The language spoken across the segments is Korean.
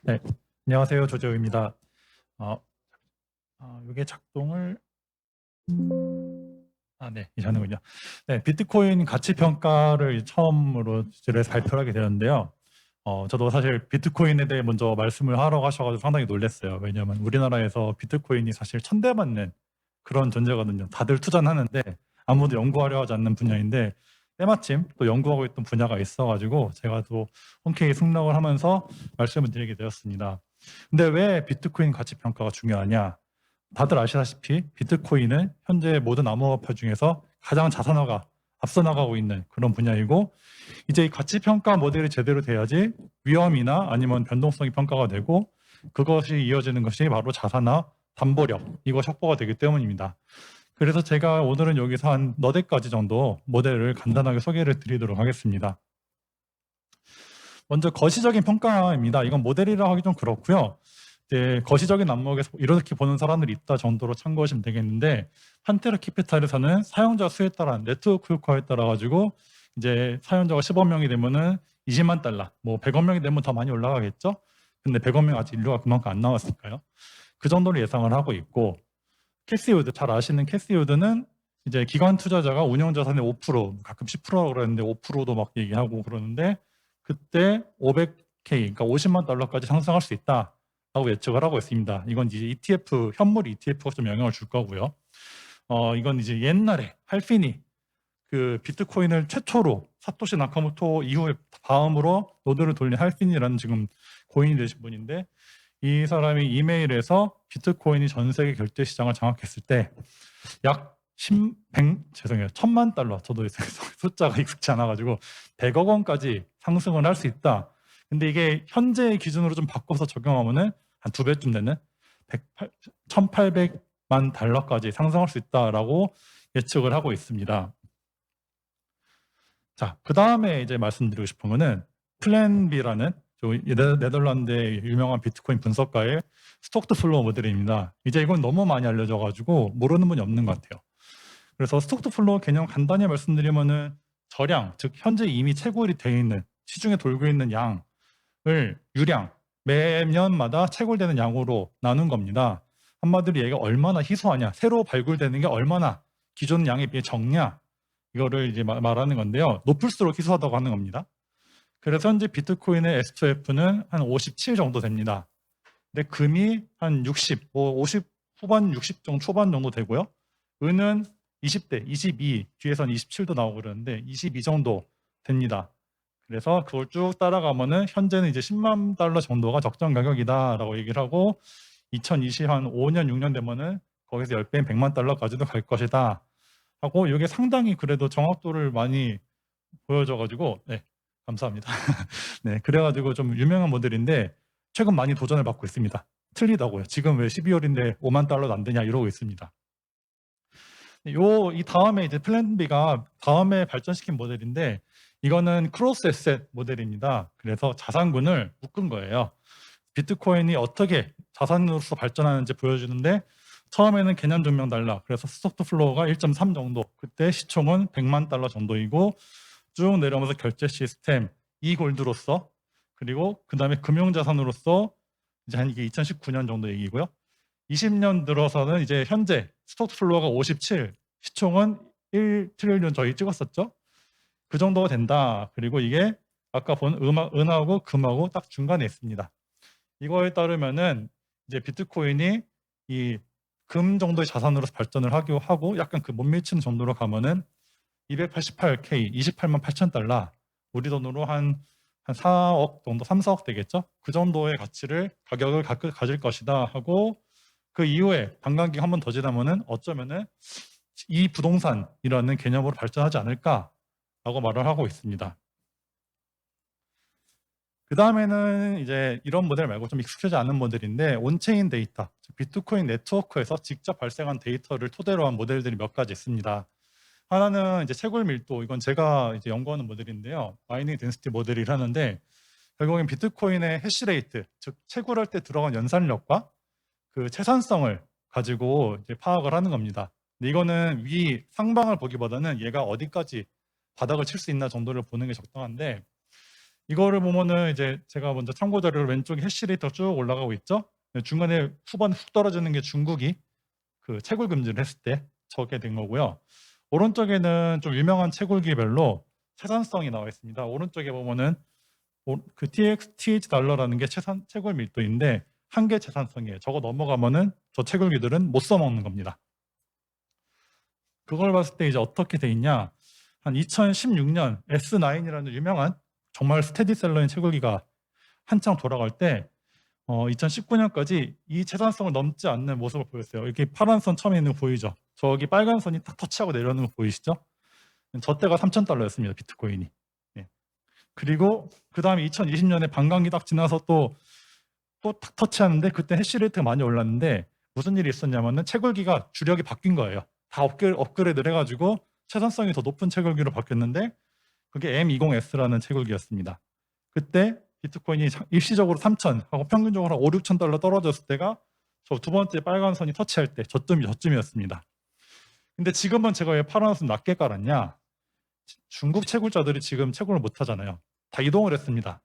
네, 안녕하세요. 조재호입니다. 이게 작동을 네, 이하는군요. 네, 비트코인 가치 평가를 처음으로 주제를 발표를 하게 되었는데요. 저도 사실 비트코인에 대해 먼저 말씀을 하러 가셔가지고 상당히 놀랐어요. 왜냐하면 우리나라에서 비트코인이 사실 천대받는 그런 존재거든요. 다들 투자는 하는데 아무도 연구하려 하지 않는 분야인데 때마침 또 연구하고 있던 분야가 있어가지고 제가 또 흔쾌히 승낙을 하면서 말씀을 드리게 되었습니다. 근데 왜 비트코인 가치 평가가 중요하냐? 다들 아시다시피 비트코인은 현재 모든 암호화폐 중에서 가장 자산화가 앞서 나가고 있는 그런 분야이고, 이제 이 가치 평가 모델이 제대로 돼야지 위험이나 아니면 변동성이 평가가 되고, 그것이 이어지는 것이 바로 자산화 담보력, 이것이 확보가 되기 때문입니다. 그래서 제가 오늘은 여기서 한 너댓 가지 정도 모델을 간단하게 소개를 드리도록 하겠습니다. 먼저 거시적인 평가입니다. 이건 모델이라 하기 좀 그렇고요. 이제 거시적인 안목에서 이렇게 보는 사람들이 있다 정도로 참고하시면 되겠는데, 판테라 캐피탈에서는 사용자 수에 따라 네트워크 효과에 따라 가지고 이제 사용자가 10억 명이 되면은 20만 달러, 뭐 100억 명이 되면 더 많이 올라가겠죠. 근데 100억 명 아직 인류가 그만큼 안 나왔으니까요. 그 정도로 예상을 하고 있고, 캐시우드 잘 아시는 캐시우드는 이제 기관 투자자가 운영 자산의 5%, 가끔 10%라고 그러는데 5%도 막 얘기하고 그러는데, 그때 500K, 그러니까 50만 달러까지 상승할 수 있다라고 예측을 하고 있습니다. 이건 이제 ETF, 현물 ETF가 좀 영향을 줄 거고요. 이건 이제 옛날에 할피니, 그 비트코인을 최초로 사토시 나카모토 이후에 다음으로 노드를 돌린 할피니라는 지금 고인이 되신 분인데, 이 사람이 이메일에서 비트코인이 전 세계 결제 시장을 장악했을 때 약 죄송해요. 1000만 달러. 저도 숫자가 익숙치 않아가지고 100억 원까지 상승을 할 수 있다. 근데 이게 현재의 기준으로 좀 바꿔서 적용하면은 한 2배쯤 되는 1800만 달러까지 상승할 수 있다라고 예측을 하고 있습니다. 자, 그 다음에 이제 말씀드리고 싶은 거는 플랜 B라는 네덜란드의 유명한 비트코인 분석가의 스톡드 플로우 모델입니다. 이제 이건 너무 많이 알려져가지고 모르는 분이 없는 것 같아요. 그래서 스톡드 플로우 개념 간단히 말씀드리면은 저량, 즉 현재 이미 채굴이 되어 있는 시중에 돌고 있는 양을 유량, 매년마다 채굴되는 양으로 나눈 겁니다. 한마디로 얘가 얼마나 희소하냐, 새로 발굴되는 게 얼마나 기존 양에 비해 적냐, 이거를 이제 말하는 건데요. 높을수록 희소하다고 하는 겁니다. 그래서 현재 비트코인의 S2F는 한 57 정도 됩니다. 근데 금이 한 60, 뭐 50 후반 60 정도 초반 정도 되고요. 은은 20대, 22, 뒤에선 27도 나오고 그러는데 22 정도 됩니다. 그래서 그걸 쭉 따라가면은 현재는 이제 10만 달러 정도가 적정 가격이다라고 얘기를 하고, 2025년 6년 되면은 거기서 10배인 100만 달러까지도 갈 것이다 하고, 이게 상당히 그래도 정확도를 많이 보여줘가지고, 네, 감사합니다. 네, 그래가지고 좀 유명한 모델인데 최근 많이 도전을 받고 있습니다. 틀리다고요. 지금 왜 12월인데 5만 달러도 안 되냐 이러고 있습니다. 이 다음에 이제 플랜 B가 다음에 발전시킨 모델인데, 이거는 크로스 에셋 모델입니다. 그래서 자산군을 묶은 거예요. 비트코인이 어떻게 자산으로서 발전하는지 보여주는데, 처음에는 개념 증명 달러, 그래서 스톡드 플로우가 1.3 정도, 그때 시총은 100만 달러 정도이고, 쭉 내려오면서 결제 시스템, 이 골드로서, 그리고 그 다음에 금융자산으로서 이제 한 이게 2019년 정도 얘기고요. 20년 들어서는 이제 현재 스톡 플로어가 57, 시총은 1 트릴리언 저희 찍었었죠. 그 정도가 된다. 그리고 이게 아까 본 은하고 금하고 딱 중간에 있습니다. 이거에 따르면은 이제 비트코인이 이 금 정도의 자산으로 발전을 하고 약간 그 못 미치는 정도로 가면은 288K, 28만 8천 달러, 우리 돈으로 한 4억 정도, 3, 4억 되겠죠? 그 정도의 가격을 가질 것이다 하고, 그 이후에 반감기가 한 번 더 지나면은 어쩌면은 이 부동산이라는 개념으로 발전하지 않을까라고 말을 하고 있습니다. 그 다음에는 이제 이런 모델 말고 좀 익숙하지 않은 모델인데, 온체인 데이터, 즉 비트코인 네트워크에서 직접 발생한 데이터를 토대로 한 모델들이 몇 가지 있습니다. 하나는 이제 채굴 밀도, 이건 제가 이제 연구하는 모델인데요. 마이닝 덴시티 모델이라는데, 결국엔 비트코인의 해시레이트, 즉 채굴할 때 들어간 연산력과 그 채산성을 가지고 이제 파악을 하는 겁니다. 근데 이거는 위 상방을 보기보다는 얘가 어디까지 바닥을 칠 수 있나 정도를 보는 게 적당한데, 이거를 보면은 이제 제가 먼저 참고 자료를 왼쪽에 해시레이트가 쭉 올라가고 있죠. 네, 중간에 후반에 훅 떨어지는 게 중국이 그 채굴 금지를 했을 때 저게 된 거고요. 오른쪽에는 좀 유명한 채굴기별로 채산성이 나와 있습니다. 오른쪽에 보면은 그 TH 달러라는 게 채굴 밀도인데 한계 채산성이에요. 저거 넘어가면은 저 채굴기들은 못 써먹는 겁니다. 그걸 봤을 때 이제 어떻게 돼 있냐? 한 2016년 S9이라는 유명한 정말 스테디셀러인 채굴기가 한창 돌아갈 때 2019년까지 이 채산성을 넘지 않는 모습을 보였어요. 이렇게 파란 선 처음에 있는 거 보이죠? 저기 빨간 선이 탁 터치하고 내려오는 거 보이시죠? 저 때가 3,000달러였습니다. 비트코인이. 예. 그리고 그 다음에 2020년에 반감기 딱 지나서 또 탁 터치하는데 그때 해시레이트가 많이 올랐는데 무슨 일이 있었냐면은 채굴기가 주력이 바뀐 거예요. 다 업그레이드를 해가지고 채산성이 더 높은 채굴기로 바뀌었는데 그게 M20S라는 채굴기였습니다. 그때 비트코인이 일시적으로 3,000 하고 평균적으로 한 5, 6천 달러 떨어졌을 때가 저 두 번째 빨간 선이 터치할 때 저쯤이었습니다. 근데 지금은 제가 왜 파란 선 낮게 깔았냐? 중국 채굴자들이 지금 채굴을 못 하잖아요. 다 이동을 했습니다.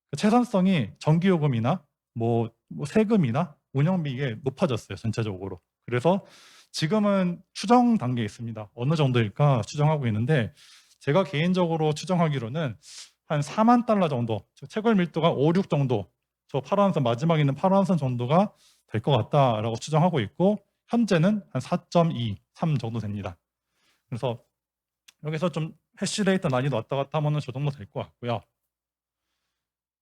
그 채산성이 전기요금이나 뭐 세금이나 운영비 이게 높아졌어요, 전체적으로. 그래서 지금은 추정 단계에 있습니다. 어느 정도일까 추정하고 있는데 제가 개인적으로 추정하기로는 한 4만 달러 정도, 채굴 밀도가 5, 6 정도, 저 파란 선 마지막에 있는 파란 선 정도가 될 것 같다라고 추정하고 있고 현재는 한 4.2, 3 정도 됩니다. 그래서 여기서 좀 해시레이트 난이도 왔다 갔다 하면 저 정도 될 것 같고요.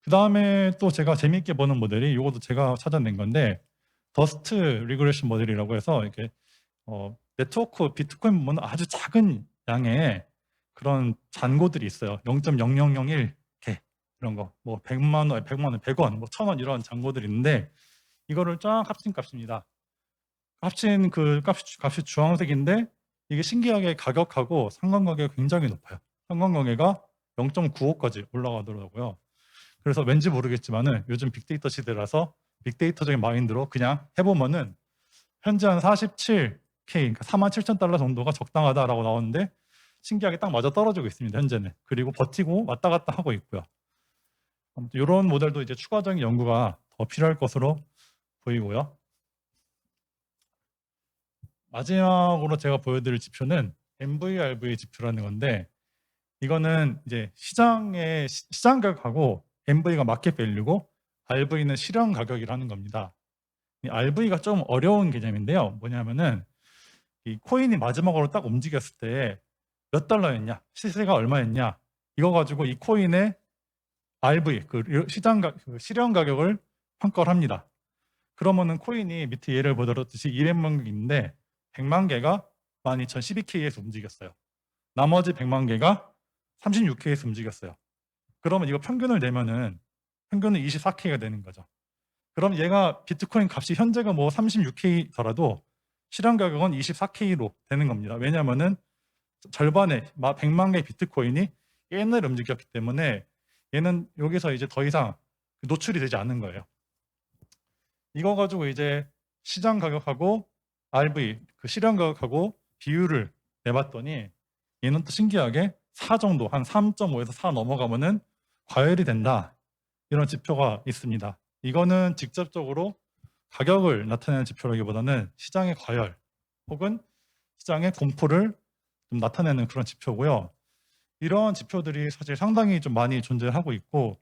그 다음에 또 제가 재미있게 보는 모델이 이것도 제가 찾아낸 건데 더스트 리그레션 모델이라고 해서 이렇게 네트워크 비트코인 보면 아주 작은 양의 그런 잔고들이 있어요. 0.0001개 이런 거, 뭐 100만 원, 100원, 뭐 1,000원 이런 잔고들이 있는데 이거를 쫙 합친 값입니다. 합친 그 값이 주황색인데 이게 신기하게 가격하고 상관관계가 굉장히 높아요. 상관관계가 0.95까지 올라가더라고요. 그래서 왠지 모르겠지만은 요즘 빅데이터 시대라서 빅데이터적인 마인드로 그냥 해보면은 현재 한 47K, 그러니까 47,000달러 정도가 적당하다라고 나오는데 신기하게 딱 맞아 떨어지고 있습니다. 현재는. 그리고 버티고 왔다 갔다 하고 있고요. 아무튼 이런 모델도 이제 추가적인 연구가 더 필요할 것으로 보이고요. 마지막으로 제가 보여드릴 지표는 MVRV 지표라는 건데 이거는 이제 시장 가격하고 MV가 마켓 밸류고 RV는 실현 가격이라는 겁니다. 이 RV가 좀 어려운 개념인데요. 뭐냐면은 이 코인이 마지막으로 딱 움직였을 때 몇 달러였냐, 시세가 얼마였냐, 이거 가지고 이 코인의 RV, 그 실현 가격을 평가를 합니다. 그러면은 코인이 밑에 예를 보더라듯이 200만 개인데 100만 개가 12,012K에서 움직였어요. 나머지 100만 개가 36K에서 움직였어요. 그러면 이거 평균을 내면은 평균은 24K가 되는 거죠. 그럼 얘가 비트코인 값이 현재가 뭐 36K더라도 실현 가격은 24K로 되는 겁니다. 왜냐하면은 절반의 100만 개의 비트코인이 옛날에 움직였기 때문에 얘는 여기서 이제 더 이상 노출이 되지 않는 거예요. 이거 가지고 이제 시장 가격하고 RV, 그 실현 가격하고 비율을 내봤더니 얘는 또 신기하게 4 정도, 한 3.5에서 4 넘어가면은 과열이 된다. 이런 지표가 있습니다. 이거는 직접적으로 가격을 나타내는 지표라기보다는 시장의 과열 혹은 시장의 공포를 좀 나타내는 그런 지표고요. 이런 지표들이 사실 상당히 좀 많이 존재하고 있고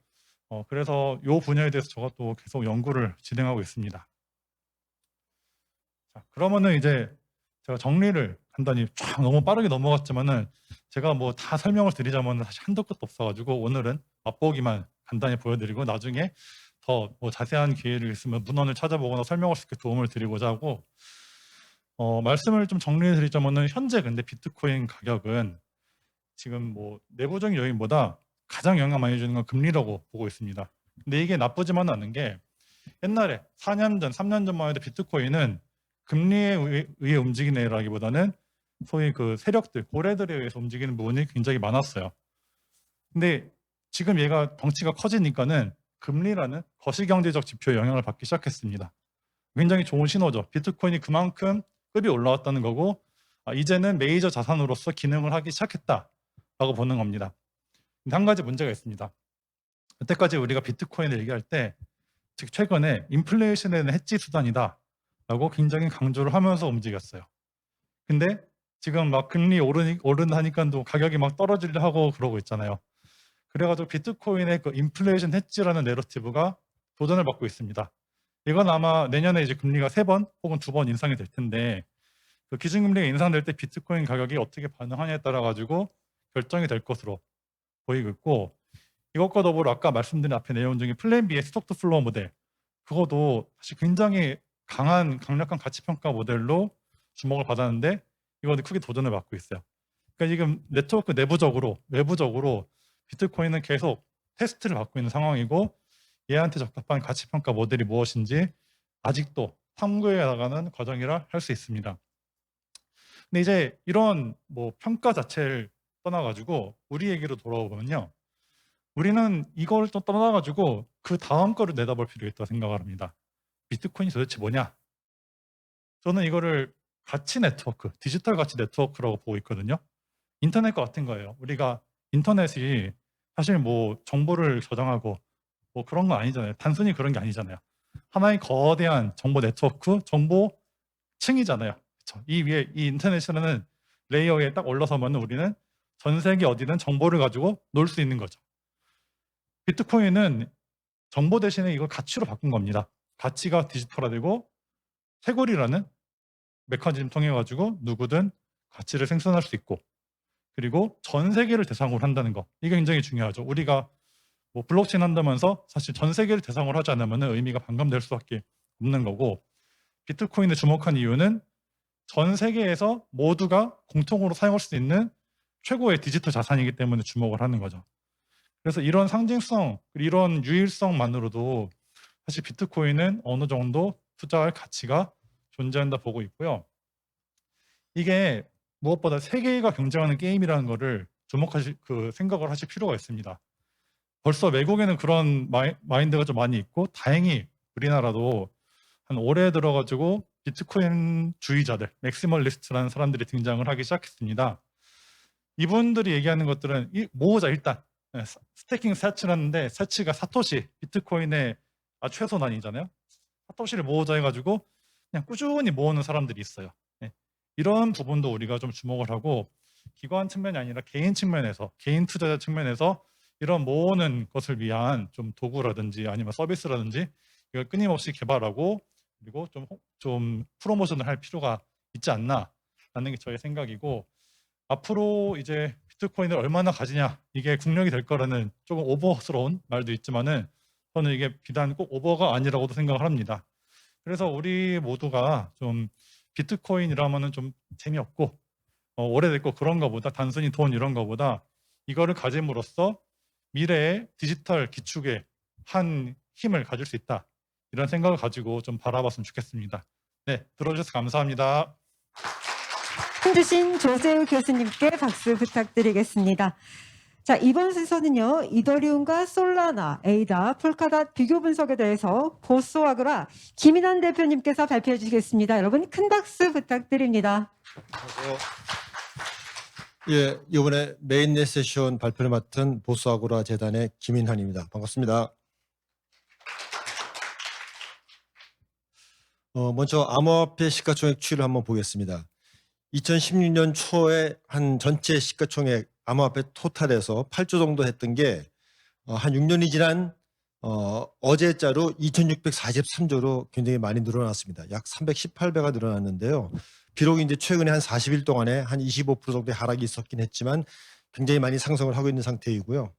그래서 이 분야에 대해서 제가 또 계속 연구를 진행하고 있습니다. 자, 그러면은 이제 제가 정리를 간단히 쫙 너무 빠르게 넘어갔지만은 제가 뭐 다 설명을 드리자면 사실 한도 끝도 없어가지고 오늘은 맛보기만 간단히 보여드리고 나중에 더 뭐 자세한 기회를 있으면 문헌을 찾아보거나 설명할 수 있게 도움을 드리고자 하고 말씀을 좀 정리해 드리자면은 현재 근데 비트코인 가격은 지금 뭐 내부적인 요인보다 가장 영향 많이 주는 건 금리라고 보고 있습니다. 근데 이게 나쁘지만은 않은 게 옛날에 4년 전, 3년 전만 해도 비트코인은 금리에 의해 움직이는 애라기보다는 소위 그 세력들, 고래들에 의해서 움직이는 부분이 굉장히 많았어요. 근데 지금 얘가 덩치가 커지니까는 금리라는 거시경제적 지표에 영향을 받기 시작했습니다. 굉장히 좋은 신호죠. 비트코인이 그만큼 급이 올라왔다는 거고 이제는 메이저 자산으로서 기능을 하기 시작했다라고 보는 겁니다. 근데 한 가지 문제가 있습니다. 여태까지 우리가 비트코인을 얘기할 때 즉 최근에 인플레이션에는 해지 수단이다라고 굉장히 강조를 하면서 움직였어요. 근데 지금 막 금리 오르하니까도 가격이 막 떨어지려 하고 그러고 있잖아요. 그래가지고 비트코인의 그 인플레이션 해지라는 내러티브가 도전을 받고 있습니다. 이건 아마 내년에 이제 금리가 3번 혹은 2번 인상이 될 텐데 그 기준금리가 인상될 때 비트코인 가격이 어떻게 반응하냐에 따라 가지고 결정이 될 것으로 보이고 있고 이것과 더불어 아까 말씀드린 앞에 내용 중에 플랜 B의 스톡 투 플로우 모델 그것도 사실 굉장히 강력한 가치평가 모델로 주목을 받았는데 이것도 크게 도전을 받고 있어요. 그러니까 지금 네트워크 내부적으로 외부적으로 비트코인은 계속 테스트를 받고 있는 상황이고 얘한테 적합한 가치평가 모델이 무엇인지 아직도 탐구해 나가는 과정이라 할 수 있습니다. 근데 이제 이런 뭐 평가 자체를 떠나가지고 우리 얘기로 돌아오면요. 우리는 이걸 또 떠나가지고 그 다음 거를 내다볼 필요가 있다고 생각을 합니다. 비트코인이 도대체 뭐냐? 저는 이거를 가치 네트워크, 디지털 가치 네트워크라고 보고 있거든요. 인터넷과 같은 거예요. 우리가 인터넷이 사실 뭐 정보를 저장하고 뭐 그런 거 아니잖아요. 단순히 그런 게 아니잖아요. 하나의 거대한 정보 네트워크, 정보층이잖아요. 그쵸? 이 위에 이 인터넷이라는 레이어에 딱 올라서면 우리는 전 세계 어디든 정보를 가지고 놀 수 있는 거죠. 비트코인은 정보 대신에 이걸 가치로 바꾼 겁니다. 가치가 디지털화되고 채굴이라는 메커니즘 통해 가지고 누구든 가치를 생성할 수 있고 그리고 전 세계를 대상으로 한다는 거. 이게 굉장히 중요하죠. 우리가 뭐 블록체인 한다면서 사실 전 세계를 대상으로 하지 않으면 의미가 반감될 수밖에 없는 거고 비트코인을 주목한 이유는 전 세계에서 모두가 공통으로 사용할 수 있는 최고의 디지털 자산이기 때문에 주목을 하는 거죠. 그래서 이런 상징성, 이런 유일성만으로도 사실 비트코인은 어느 정도 투자할 가치가 존재한다 보고 있고요. 이게 무엇보다 세계가 경쟁하는 게임이라는 거를 주목하실 생각을 하실 필요가 있습니다. 벌써 외국에는 그런 마인드가 좀 많이 있고 다행히 우리나라도 한 올해 들어가지고 비트코인 주의자들, 맥시멀리스트라는 사람들이 등장을 하기 시작했습니다. 이분들이 얘기하는 것들은 모으자 일단 스태킹 세츠라는데 세츠가 사토시 비트코인의 최소 단위잖아요. 사토시를 모으자 해가지고 그냥 꾸준히 모으는 사람들이 있어요. 네. 이런 부분도 우리가 좀 주목을 하고 기관 측면이 아니라 개인 측면에서 개인 투자자 측면에서 이런 모으는 것을 위한 좀 도구라든지 아니면 서비스라든지 이걸 끊임없이 개발하고 그리고 좀 프로모션을 할 필요가 있지 않나라는 게 저의 생각이고 앞으로 이제 비트코인을 얼마나 가지냐 이게 국력이 될 거라는 조금 오버스러운 말도 있지만은 저는 이게 비단 꼭 오버가 아니라고도 생각을 합니다. 그래서 우리 모두가 좀 비트코인이라면은 좀 재미없고 오래됐고 그런 거보다 단순히 돈 이런 거보다 이거를 가짐으로써 미래의 디지털 기축에 한 힘을 가질 수 있다. 이런 생각을 가지고 좀 바라봤으면 좋겠습니다. 네, 들어주셔서 감사합니다. 해주신 조세우 교수님께 박수 부탁드리겠습니다. 자, 이번 순서는요, 이더리움과 솔라나, 에이다, 폴카닷 비교 분석에 대해서 보스와그라 김인환 대표님께서 발표해 주시겠습니다. 여러분 큰 박수 부탁드립니다. 안녕하세요. 예, 이번에 메인넷 세션 발표를 맡은 보스아고라 재단의 김인환입니다. 반갑습니다. 먼저 암호화폐 시가총액 추이를 한번 보겠습니다. 2016년 초에 한 전체 시가총액 암호화폐 토탈에서 8조 정도 했던 게 한 6년이 지난 어제자로 2643조로 굉장히 많이 늘어났습니다. 약 318배가 늘어났는데요. 비록 이제 최근에 한 40일 동안에 한 25% 정도의 하락이 있었긴 했지만 굉장히 많이 상승을 하고 있는 상태이고요.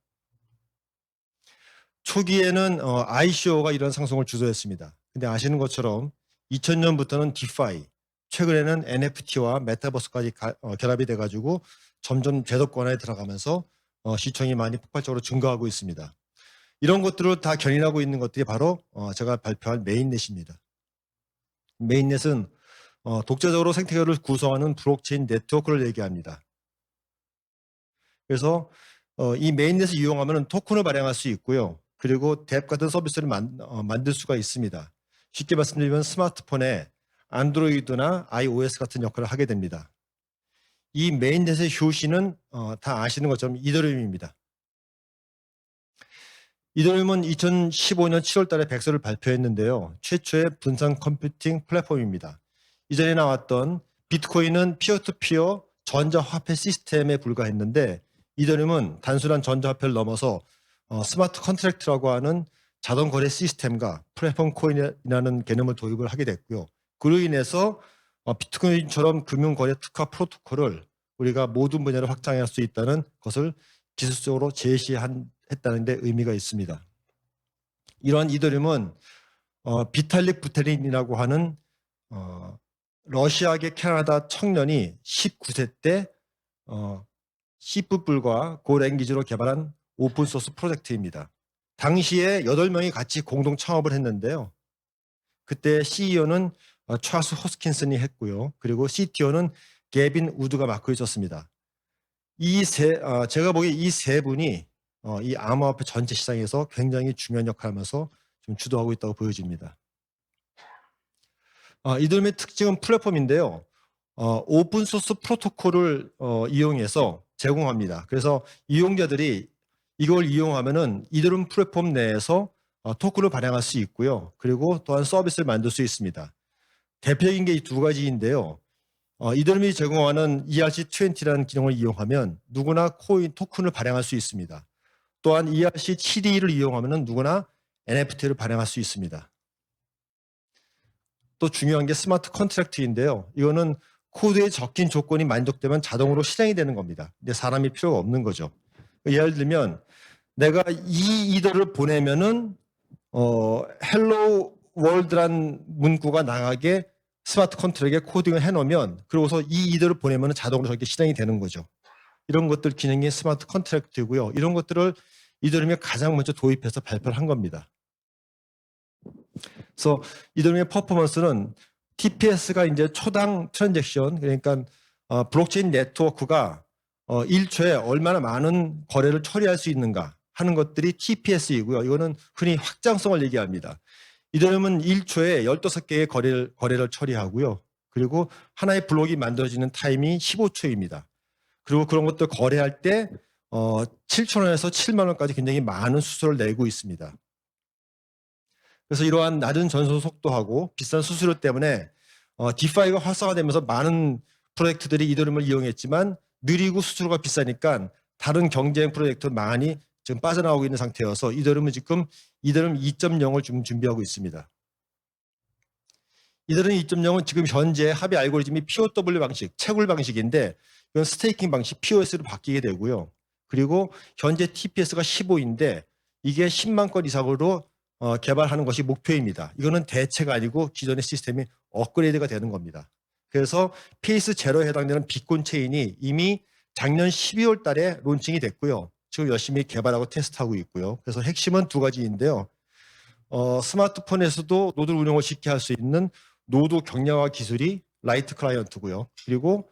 초기에는 ICO가 이런 상승을 주도했습니다. 근데 아시는 것처럼 2000년부터는 디파이, 최근에는 NFT와 메타버스까지 결합이 돼가지고 점점 제도권에 들어가면서 시총이 많이 폭발적으로 증가하고 있습니다. 이런 것들을 다 견인하고 있는 것들이 바로 제가 발표한 메인넷입니다. 메인넷은 독자적으로 생태계를 구성하는 블록체인 네트워크를 얘기합니다. 그래서 이 메인넷을 이용하면 토큰을 발행할 수 있고요. 그리고 뎁 같은 서비스를 만들 수가 있습니다. 쉽게 말씀드리면 스마트폰에 안드로이드나 iOS 같은 역할을 하게 됩니다. 이 메인넷의 효시는 다 아시는 것처럼 이더리움입니다. 이더리움은 2015년 7월 달에 백서를 발표했는데요. 최초의 분산 컴퓨팅 플랫폼입니다. 이전에 나왔던 비트코인은 피어투피어 전자화폐 시스템에 불과했는데 이더리움은 단순한 전자화폐를 넘어서 스마트 컨트랙트라고 하는 자동 거래 시스템과 플랫폼 코인이라는 개념을 도입을 하게 됐고요. 그로 인해서 비트코인처럼 금융거래 특화 프로토콜을 우리가 모든 분야로 확장할 수 있다는 것을 기술적으로 제시했다는 데 의미가 있습니다. 이러한 이더리움은 비탈릭 부테린이라고 하는 러시아계 캐나다 청년이 19세 때 C++과 고랭귀지로 개발한 오픈소스 프로젝트입니다. 당시에 8명이 같이 공동 창업을 했는데요. 그때 CEO는 찰스 호스킨슨이 했고요. 그리고 CTO는 게빈 우드가 맡고 있었습니다. 제가 보기에 이 세 분이 이 암호화폐 전체 시장에서 굉장히 중요한 역할을 하면서 좀 주도하고 있다고 보여집니다. 이들의 특징은 플랫폼인데요. 오픈소스 프로토콜을 이용해서 제공합니다. 그래서 이용자들이 이걸 이용하면은 이더리움 플랫폼 내에서 토큰을 발행할 수 있고요. 그리고 또한 서비스를 만들 수 있습니다. 대표적인 게 이 두 가지인데요. 이더리움이 제공하는 ERC20라는 기능을 이용하면 누구나 토큰을 발행할 수 있습니다. 또한 ERC7를 이용하면 누구나 NFT를 발행할 수 있습니다. 또 중요한 게 스마트 컨트랙트인데요. 이거는 코드에 적힌 조건이 만족되면 자동으로 실행이 되는 겁니다. 근데 사람이 필요가 없는 거죠. 예를 들면 내가 이 이더를 보내면은 헬로 월드란 문구가 나가게 스마트 컨트랙에 코딩을 해놓으면 그러고서 이 이더를 보내면 자동으로 저렇게 실행이 되는 거죠. 이런 것들 기능이 스마트 컨트랙트고요. 이런 것들을 이더리움이 가장 먼저 도입해서 발표를 한 겁니다. 그래서 이더리움의 퍼포먼스는 TPS가 이제 초당 트랜잭션, 그러니까 블록체인 네트워크가 1초에 얼마나 많은 거래를 처리할 수 있는가 하는 것들이 TPS이고요. 이거는 흔히 확장성을 얘기합니다. 이더리움은 1초에 15개의 거래를 처리하고요. 그리고 하나의 블록이 만들어지는 타임이 15초입니다. 그리고 그런 것들 거래할 때 7,000원에서 7만 원까지 굉장히 많은 수수료를 내고 있습니다. 그래서 이러한 낮은 전송 속도하고 비싼 수수료 때문에 디파이가 활성화되면서 많은 프로젝트들이 이더리움을 이용했지만 느리고 수수료가 비싸니까 다른 경쟁 프로젝트 많이 지금 빠져나오고 있는 상태여서 이더리움은 지금 이더리움 2.0을 좀 준비하고 있습니다. 이더리움 2.0은 지금 현재 합의 알고리즘이 POW 방식, 채굴 방식인데 이건 스테이킹 방식 POS로 바뀌게 되고요. 그리고 현재 TPS가 15인데 이게 10만 건 이상으로 개발하는 것이 목표입니다. 이거는 대체가 아니고 기존의 시스템이 업그레이드가 되는 겁니다. 그래서 페이스 제로에 해당되는 비콘 체인이 이미 작년 12월 달에 론칭이 됐고요. 지금 열심히 개발하고 테스트하고 있고요. 그래서 핵심은 두 가지인데요. 스마트폰에서도 노드 운영을 쉽게 할 수 있는 노드 경량화 기술이 라이트 클라이언트고요. 그리고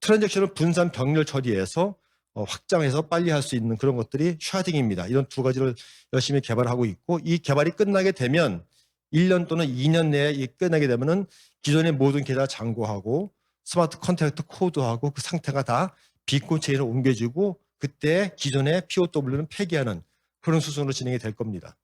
트랜잭션을 분산 병렬 처리해서 확장해서 빨리 할 수 있는 그런 것들이 샤딩입니다. 이런 두 가지를 열심히 개발하고 있고 이 개발이 끝나게 되면 1년 또는 2년 내에 끝나게 되면은 기존의 모든 계좌 잔고하고 스마트 컨트랙트 코드하고 그 상태가 다 비콘 체인으로 옮겨지고 그때 기존의 POW는 폐기하는 그런 수순으로 진행이 될 겁니다.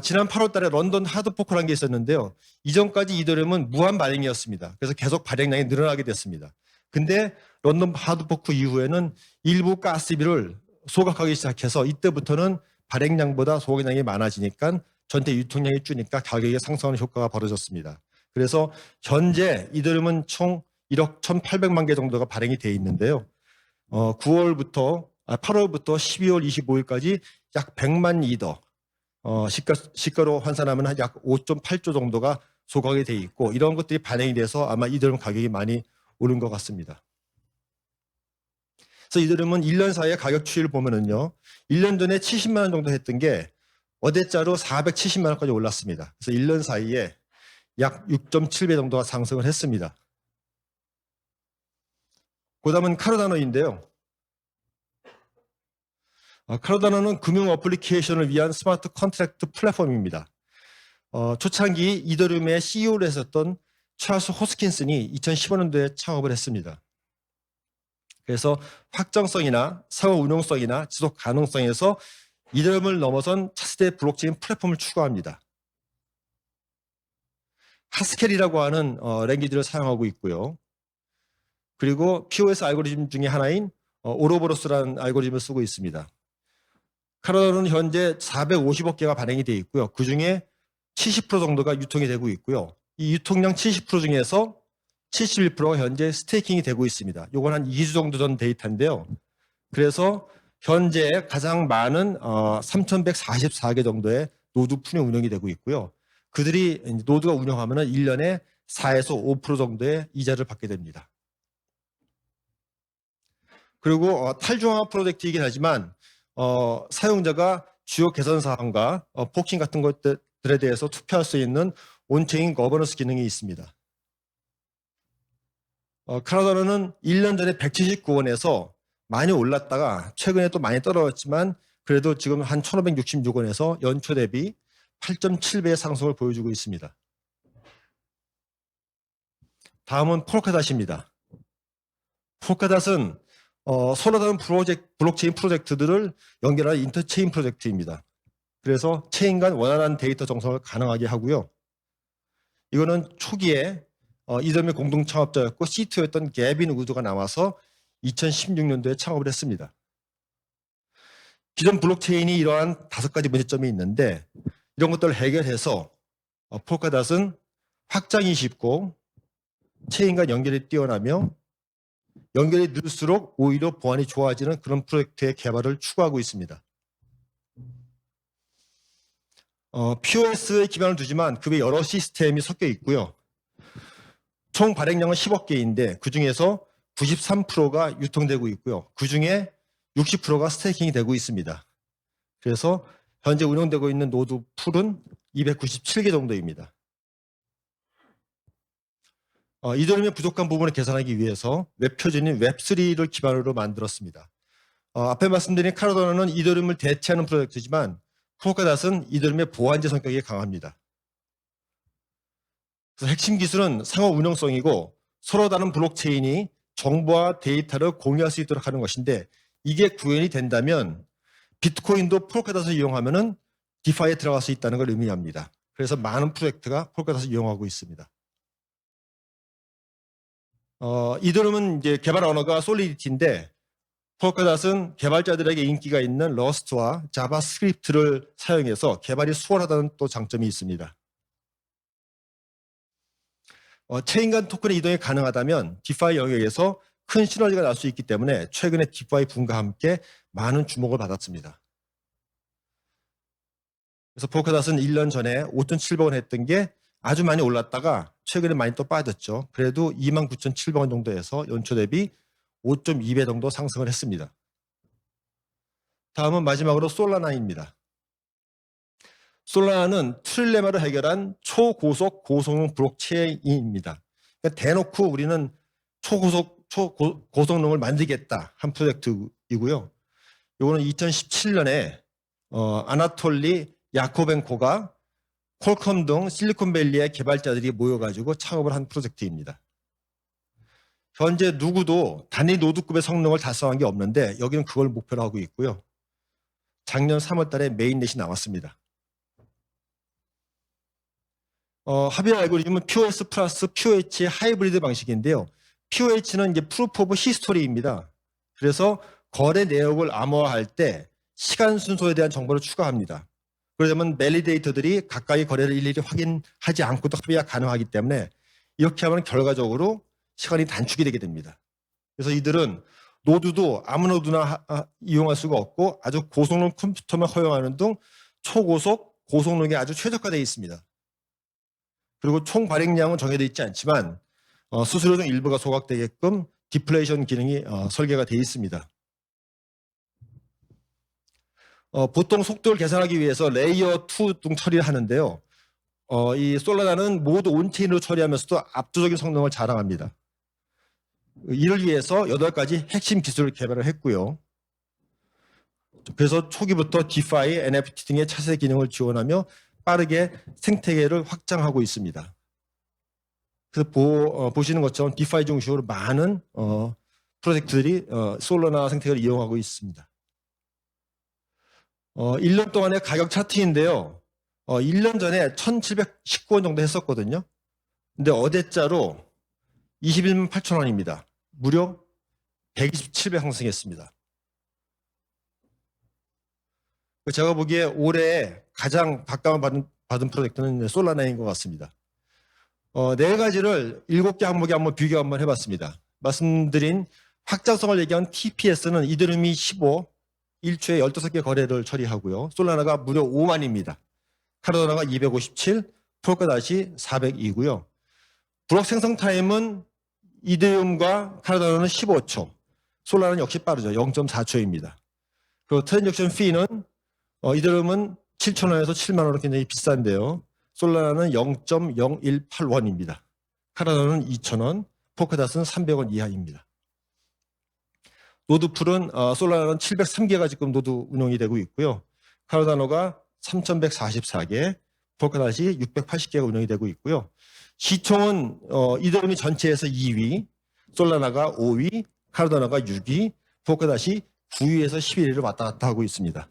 지난 8월 달에 런던 하드포크라는 게 있었는데요. 이전까지 이더리움은 무한 발행이었습니다. 그래서 계속 발행량이 늘어나게 됐습니다. 근데 런던 하드포크 이후에는 일부 가스비를 소각하기 시작해서 이때부터는 발행량보다 소각량이 많아지니까 전체 유통량이 줄니까 가격이 상승하는 효과가 벌어졌습니다. 그래서 현재 이더리움은 총 1억 1,800만 개 정도가 발행이 돼 있는데요. 8월부터 12월 25일까지 약 100만 이더 시가로 환산하면 약 5.8조 정도가 소각이 돼 있고 이런 것들이 발행이 돼서 아마 이더리움 가격이 많이 오른 것 같습니다. 그래서 이더리움은 1년 사이에 가격 추이를 보면은요. 1년 전에 70만 원 정도 했던 게 어대자로 470만 원까지 올랐습니다. 그래서 1년 사이에 약 6.7배 정도가 상승을 했습니다. 그다음은 카르다노인데요. 카르다노는 금융 어플리케이션을 위한 스마트 컨트랙트 플랫폼입니다. 초창기 이더리움의 CEO를 했었던 찰스 호스킨슨이 2015년도에 창업을 했습니다. 그래서 확장성이나 상호 운용성이나 지속 가능성에서 이더리움을 넘어선 차세대 블록체인 플랫폼을 추구합니다. 하스켈이라고 하는 랭귀지를 사용하고 있고요. 그리고 POS 알고리즘 중에 하나인 오로보로스라는 알고리즘을 쓰고 있습니다. 카르다노는 현재 450억 개가 발행이 되어 있고요. 그중에 70% 정도가 유통이 되고 있고요. 이 유통량 70% 중에서 71%가 현재 스테이킹이 되고 있습니다. 이건 한 2주 정도 전 데이터인데요. 그래서 현재 가장 많은 3,144개 정도의 노드 푼이 운영이 되고 있고요. 그들이 노드가 운영하면 1년에 4에서 5% 정도의 이자를 받게 됩니다. 그리고 탈중앙화 프로젝트이긴 하지만 사용자가 주요 개선 사항과 포킹 같은 것들에 대해서 투표할 수 있는 온체인 거버넌스 기능이 있습니다. 카르다노는 1년 전에 179원에서 많이 올랐다가 최근에 또 많이 떨어졌지만 그래도 지금 한 1,566원에서 연초 대비 8.7배의 상승을 보여주고 있습니다. 다음은 폴카닷입니다. 폴카닷은 서로 다른 블록체인 프로젝트들을 연결하는 인터체인 프로젝트입니다. 그래서 체인 간 원활한 데이터 정상을 가능하게 하고요. 이거는 초기에 이더리움의 공동 창업자였고 C2였던 게빈 우드가 나와서 2016년도에 창업을 했습니다. 기존 블록체인이 이러한 5가지 문제점이 있는데 이런 것들을 해결해서 폴카닷은 확장이 쉽고 체인 간 연결이 뛰어나며 연결이 늘수록 오히려 보안이 좋아지는 그런 프로젝트의 개발을 추구하고 있습니다. POS에 기반을 두지만 그 외 여러 시스템이 섞여 있고요. 총 발행량은 10억 개인데 그중에서 93%가 유통되고 있고요. 그중에 60%가 스테이킹이 되고 있습니다. 그래서 현재 운영되고 있는 노드 풀은 297개 정도입니다. 이더리움의 부족한 부분을 개선하기 위해서 웹 표준인 웹3를 기반으로 만들었습니다. 앞에 말씀드린 카르다노는 이더리움을 대체하는 프로젝트지만 폴카닷은 이더리움의 보안제 성격이 강합니다. 그래서 핵심 기술은 상호 운영성이고 서로 다른 블록체인이 정보와 데이터를 공유할 수 있도록 하는 것인데 이게 구현이 된다면 비트코인도 폴카닷을 이용하면은 디파이에 들어갈 수 있다는 걸 의미합니다. 그래서 많은 프로젝트가 폴카닷을 이용하고 있습니다. 이더리움은 이제 개발 언어가 솔리디티인데 폴카닷은 개발자들에게 인기가 있는 러스트와 자바스크립트를 사용해서 개발이 수월하다는 또 장점이 있습니다. 체인 간 토큰의 이동이 가능하다면 디파이 영역에서 큰 시너지가 날 수 있기 때문에 최근에 디파이 붐과 함께 많은 주목을 받았습니다. 그래서 폴카닷은 1년 전에 5,700원 했던 게 아주 많이 올랐다가 최근에 많이 또 빠졌죠. 그래도 29,700원 정도에서 연초 대비 5.2배 정도 상승을 했습니다. 다음은 마지막으로 솔라나입니다. 솔라나는 트릴레마를 해결한 초고속 고성능 블록체인입니다. 그러니까 대놓고 우리는 고성능을 만들겠다 한 프로젝트이고요. 이거는 2017년에 아나톨리 야코벤코가 퀄컴 등 실리콘밸리의 개발자들이 모여가지고 창업을 한 프로젝트입니다. 현재 누구도 단위 노드급의 성능을 달성한 게 없는데 여기는 그걸 목표로 하고 있고요. 작년 3월 달에 메인넷이 나왔습니다. 합의 알고리즘은 POS 플러스 POH의 하이브리드 방식인데요. POH는 이제 프루프 오브 히스토리입니다. 그래서 거래 내역을 암호화할 때 시간 순서에 대한 정보를 추가합니다. 그러려면 밸리데이터들이 가까이 거래를 일일이 확인하지 않고도 합의가 가능하기 때문에 이렇게 하면 결과적으로 시간이 단축이 되게 됩니다. 그래서 이들은 노드도 아무 노드나 이용할 수가 없고 아주 고성능 컴퓨터만 허용하는 등 초고속 고성능에 아주 최적화되어 있습니다. 그리고 총 발행량은 정해져 있지 않지만 수수료 중 일부가 소각되게끔 디플레이션 기능이 설계가 되어 있습니다. 보통 속도를 개선하기 위해서 레이어 2 등 처리를 하는데요. 이 솔라나는 모두 온체인으로 처리하면서도 압도적인 성능을 자랑합니다. 이를 위해서 8가지 핵심 기술을 개발을 했고요. 그래서 초기부터 디파이, NFT 등의 차세 기능을 지원하며 빠르게 생태계를 확장하고 있습니다. 그래서 보시는 것처럼 디파이 중심으로 많은 프로젝트들이 솔라나 생태계를 이용하고 있습니다. 1년 동안의 가격 차트인데요. 1년 전에 1,719원 정도 했었거든요. 근데 어제자로 21만 8천 원입니다. 무려 127배 상승했습니다. 제가 보기에 올해 가장 각광을 받은 프로젝트는 솔라나인 것 같습니다. 네 가지를 7개 항목에 한번 비교 한번 해봤습니다. 말씀드린 확장성을 얘기한 TPS는 이더리움이 15, 1초에 15개 거래를 처리하고요. 솔라나가 무려 5만입니다. 카르다나가 257, 폴카닷이 402고요. 블록 생성 타임은 이더리움과 카르다나는 15초, 솔라나는 역시 빠르죠. 0.4초입니다. 그리고 트랜잭션 피는 이더리움은 7,000원에서 7만 원으로 굉장히 비싼데요. 솔라나는 0.0181원입니다. 카르다나는 2,000원, 폴카닷은 300원 이하입니다. 노드풀은 솔라나는 703개가 지금 노드 운영이 되고 있고요. 카르다노가 3,144개, 폴카닷이 680개가 운영이 되고 있고요. 시총은 이더리움이 전체에서 2위, 솔라나가 5위, 카르다노가 6위, 폴카닷이 9위에서 11위를 왔다 갔다 하고 있습니다.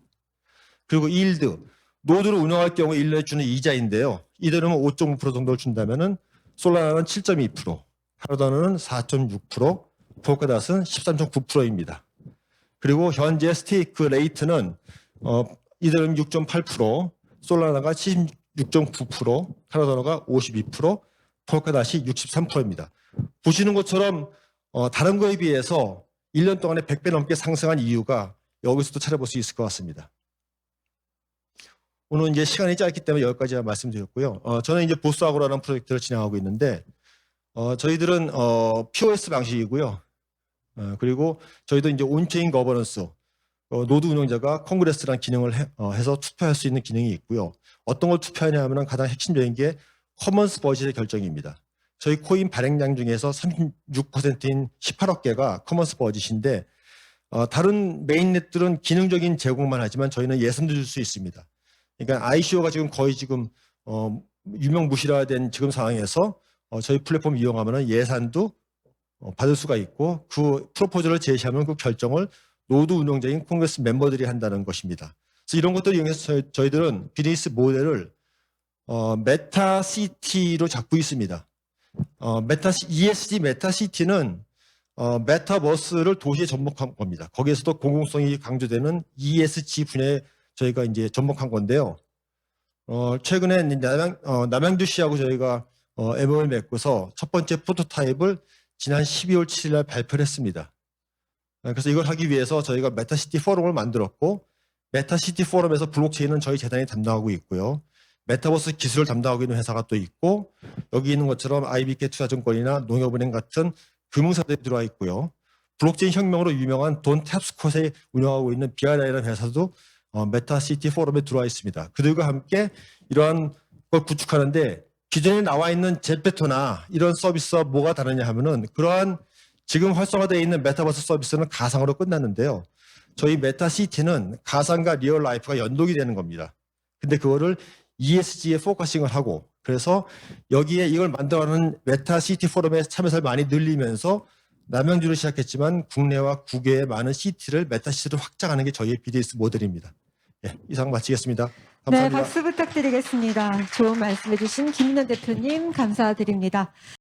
그리고 일드, 노드를 운영할 경우 1년에 주는 이자인데요. 이더리움은 5.5% 정도를 준다면은 솔라나는 7.2%, 카르다노는 4.6%, 폴카닷은 13.9%입니다. 그리고 현재 스테이크 레이트는 이더리움 6.8%, 솔라나가 76.9%, 카르다노가 52%, 폴카닷이 63%입니다. 보시는 것처럼 다른 거에 비해서 1년 동안에 100배 넘게 상승한 이유가 여기서도 찾아볼 수 있을 것 같습니다. 오늘 이제 시간이 짧기 때문에 여기까지 말씀드렸고요. 저는 이제 보스아고라는 프로젝트를 진행하고 있는데 저희들은 POS 방식이고요. 그리고 저희도 이제 온체인 거버넌스, 노드 운영자가 콩그레스라는 기능을 해서 투표할 수 있는 기능이 있고요. 어떤 걸 투표하냐 하면 가장 핵심적인 게 커먼스 버짓의 결정입니다. 저희 코인 발행량 중에서 36%인 18억 개가 커먼스 버짓인데 다른 메인넷들은 기능적인 제공만 하지만 저희는 예산도 줄 수 있습니다. 그러니까 ICO가 지금 거의 지금 유명무실화된 지금 상황에서 저희 플랫폼 이용하면 예산도 받을 수가 있고 그 프로포즈를 제시하면 그 결정을 노드 운영자인 콩그레스 멤버들이 한다는 것입니다. 그래서 이런 것들을 이용해서 저희들은 비즈니스 모델을 메타시티로 잡고 있습니다. ESG 메타시티는 메타버스를 도시에 접목한 겁니다. 거기에서도 공공성이 강조되는 ESG 분야에 저희가 이제 접목한 건데요. 최근에 남양주시하고 저희가 MOU를 맺고서 첫 번째 프로토타입을 지난 12월 7일 날 발표를 했습니다. 그래서 이걸 하기 위해서 저희가 메타시티 포럼을 만들었고 메타시티 포럼에서 블록체인은 저희 재단이 담당하고 있고요. 메타버스 기술을 담당하고 있는 회사가 또 있고 여기 있는 것처럼 IBK 투자증권이나 농협은행 같은 금융사들이 들어와 있고요. 블록체인 혁명으로 유명한 돈 탭스콧에 운영하고 있는 BRI라는 회사도 메타시티 포럼에 들어와 있습니다. 그들과 함께 이러한 걸 구축하는데 기존에 나와 있는 제페토나 이런 서비스와 뭐가 다르냐 하면은 그러한 지금 활성화되어 있는 메타버스 서비스는 가상으로 끝났는데요. 저희 메타시티는 가상과 리얼 라이프가 연동이 되는 겁니다. 근데 그거를 ESG에 포커싱을 하고 그래서 여기에 이걸 만들어가는 메타시티 포럼에 참여자를 많이 늘리면서 남양주를 시작했지만 국내와 국외의 많은 시티를 메타시티로 확장하는 게 저희의 비즈니스 모델입니다. 예, 이상 마치겠습니다. 네, 감사합니다. 박수 부탁드리겠습니다. 좋은 말씀해 주신 김민현 대표님 감사드립니다.